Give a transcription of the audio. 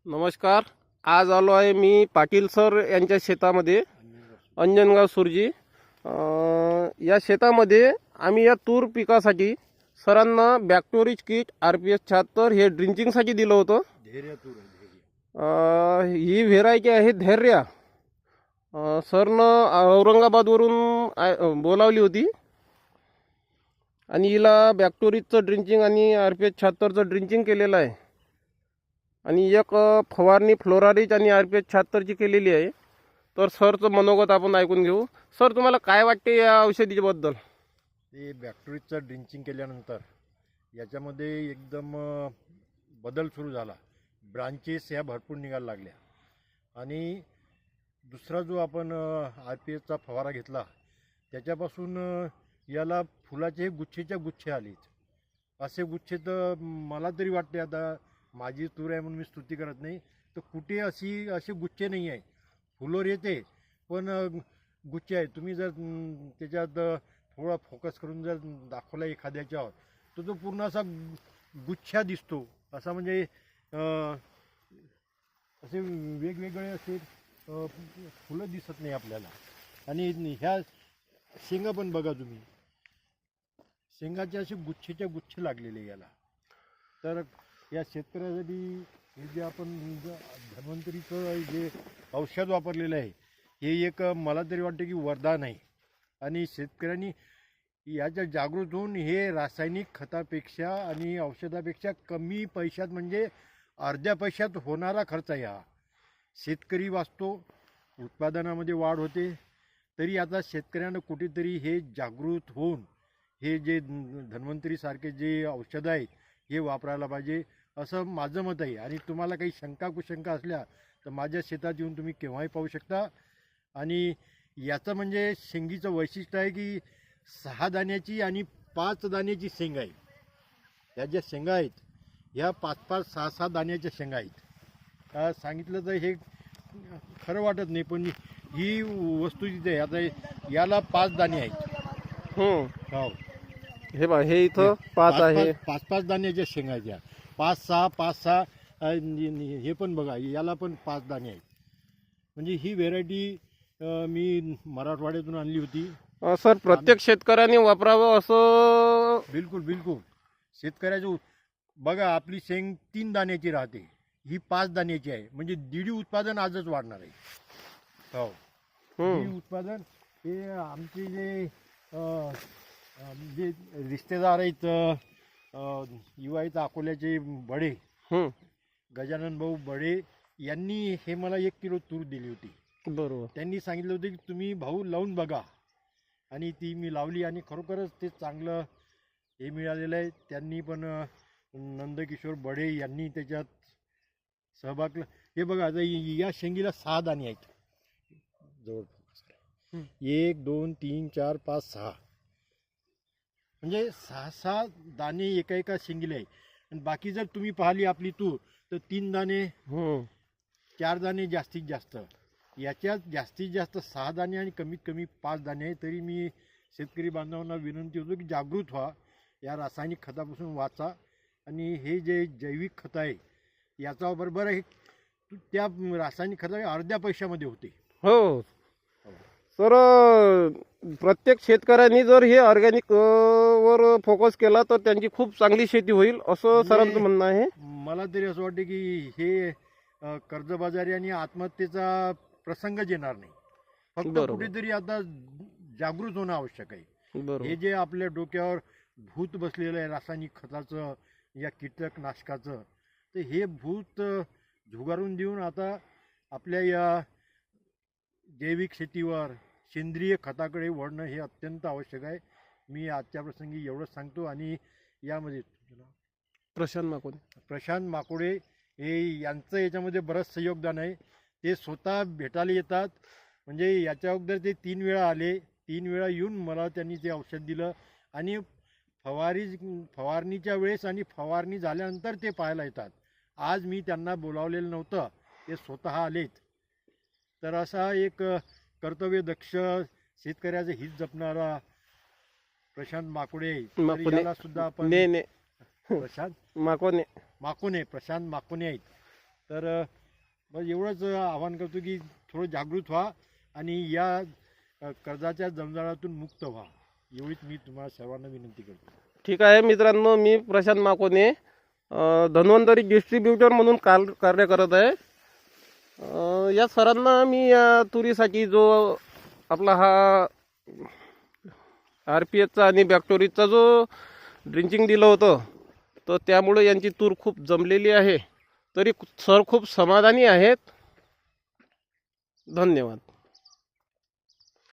नमस्कार. आज आलो आहे मी पाटील सर यांच्या शेतामध्ये, अंजनगाव सुरजी. या शेतामध्ये आम्ही या तूर पिकासाठी सरांना बॅक्टोरिज किट RPS 76 हे ड्रिंचिंगसाठी दिलं होतं. ही व्हेरायटी आहे धैर्य. सरनं औरंगाबादवरून बोलावली होती आणि हिला बॅक्टोरिजचं ड्रिंचिंग आणि RPS 76चं ड्रिंचिंग केलेलं आहे आणि एक फवारणी फ्लोरारिज आणि RPS 76ची केलेली आहे. तर सरचं मनोगत आपण ऐकून घेऊ. सर, तुम्हाला काय वाटते या औषधीबद्दल? ते बॅक्टेरियाचं ड्रिंचिंग केल्यानंतर याच्यामध्ये एकदम बदल सुरू झाला. ब्रांचेस ह्या भरपूर निघायला लागल्या आणि दुसरा जो आपण RPSचा फवारा घेतला त्याच्यापासून याला फुलाचे गुच्छेच्या गुच्छे आलेत. असे गुच्छे तर मला तरी वाटते, आता माझी तूर आहे म्हणून मी स्तुती करत नाही, तर कुठे असे गुच्छे नाही आहे. फुलोर येते पण गुच्छे आहे. तुम्ही जर त्याच्यात थोडा फोकस करून जर दाखवला एखाद्याच्यावर तर तो पूर्ण असा गुच्छा दिसतो. असा म्हणजे असे वेगवेगळे असे फुलं दिसत नाही आपल्याला. आणि ह्या शेंगा पण बघा तुम्ही, शेंगाचे असे गुच्छेच्या गुच्छ लागलेले याला. तर या शेतकऱ्यासाठी हे जे आपण धन्वंतरीचं जे औषध वापरलेलं आहे हे एक मला तरी वाटतं की वरदान आहे. आणि शेतकऱ्यांनी याच्या जागृत होऊन हे रासायनिक खतापेक्षा आणि औषधापेक्षा कमी पैशात, म्हणजे अर्ध्या पैशात होणारा खर्च आहे हा. शेतकरी वाचतो, उत्पादनामध्ये वाढ होते. तरी आता शेतकऱ्यांना कुठेतरी हे जागृत होऊन हे जे धन्वंतरीसारखे जे औषध आहे हे वापरायला पाहिजे असं माझं मत आहे. आणि तुम्हाला काही शंका कुशंका असल्या तर माझ्या शेतात येऊन तुम्ही केव्हाही पाहू शकता. आणि याचं म्हणजे शेंगीचं वैशिष्ट्य आहे की 6 दाण्याची आणि 5 दाण्याची शेंग आहे. ह्या ज्या शेंगा आहेत ह्या 5-5, 6-6 दाण्याच्या शेंगा आहेत. सांगितलं तर हे खरं वाटत नाही, पण ही वस्तू तिथे आहे. आता याला 5 दाणे आहेत. हो, हे बघा, हे इथं 5 आहे. 5-5 दाण्याच्या शेंगा आहेत. 5-6 हे पण बघा, याला पण 5 दाणे आहेत. म्हणजे ही व्हेरायटी मी मराठवाड्यातून आणली होती. सर, प्रत्येक शेतकऱ्याने वापरावं असं? बिलकुल. शेतकऱ्याचं बघा, आपली शेंग 3 दाण्याची राहते, ही 5 दाण्याची आहे. म्हणजे दीडी उत्पादन आजच वाढणार आहे. हो, दीडी उत्पादन. हे आमचे जे रिश्तेदार आहेत, युवा आहेत, अकोल्याचे बडे, गजानन भाऊ बडे यांनी हे मला 1 किलो तूर दिली होती. बरोबर. त्यांनी सांगितलं होतं की तुम्ही भाऊ लावून बघा. आणि ती मी लावली आणि खरोखरच ते चांगलं हे मिळालेलं आहे. त्यांनी पण नंदकिशोर बडे यांनी त्याच्यात सहभाग. हे बघा, आता या शेंगीला 6 दाणे आहेत जवळपास. 1, 2, 3, 4, 5, 6, म्हणजे 6-6 दाणे एका शेंगीला आहे. आणि बाकी जर तुम्ही पाहिली आपली तूर तर 3 दाणे, 4 दाणे जास्तीत जास्त. याच्यात जास्तीत जास्त 6 दाणे आणि कमीत कमी 5 दाणे आहे. तरी मी शेतकरी बांधवांना विनंती होतो की जागृत व्हा, या रासायनिक खतापासून वाचा. आणि हे जे जैविक खत आहे याचा बरोबर आहे, त्या रासायनिक खत अर्ध्या पैशामध्ये होते. हो सर, प्रत्येक शेतकऱ्यांनी जर हे ऑर्गॅनिक वर फोकस केला तर त्यांची खूप चांगली शेती होईल असं सरांचं म्हणणं आहे. मला तरी असं वाटतं की हे कर्जबाजारी आणि आत्महत्येचा प्रसंगच येणार नाही. फक्त कुठेतरी आता जागृत होणं आवश्यक आहे. हे जे आपल्या डोक्यावर भूत बसलेलं आहे रासायनिक खताचं या कीटकनाशकाचं, तर हे भूत झुगारून देऊन आता आपल्या या जैविक शेतीवर, सेंद्रिय खताकडे वळणं हे अत्यंत आवश्यक आहे. मी आजच्या प्रसंगी एवढंच सांगतो. आणि यामध्ये प्रशांत माकोडे हे यांचं याच्यामध्ये बरंचसं योगदान आहे. ते स्वतः भेटायला येतात. म्हणजे याच्या अगोदर ते 3 वेळा आले. 3 वेळा येऊन मला त्यांनी ते औषध दिलं. आणि फवारणीच्या वेळेस आणि फवारणी झाल्यानंतर ते पाहायला येतात. आज मी त्यांना बोलावलेलं नव्हतं, ते स्वतः आलेत. तर असा एक कर्तव्यदक्ष, शेतकऱ्याचं हित जपणारा प्रशांत माकोडे, याला सुद्धा आपण प्रशांत माकोने आहेत. तर बस एवढंच आवाहन करतो की थोडं जागृत व्हा आणि या कर्जाच्या जंजाळातून मुक्त व्हा, एवढीच मी तुम्हाला सर्वांना विनंती करतो. ठीक आहे मित्रांनो, मी प्रशांत माकोने धन्वंतरी डिस्ट्रीब्युटर म्हणून कार्य करत आहे. या सरांना मी या तुरीसाठी जो आपला हा RPHचा आणि बॅक्टोरीजचा जो ड्रिंचिंग दिलं होतं, तर त्यामुळे यांची तूर खूप जमलेली आहे. तरी सर खूप समाधानी आहेत. धन्यवाद.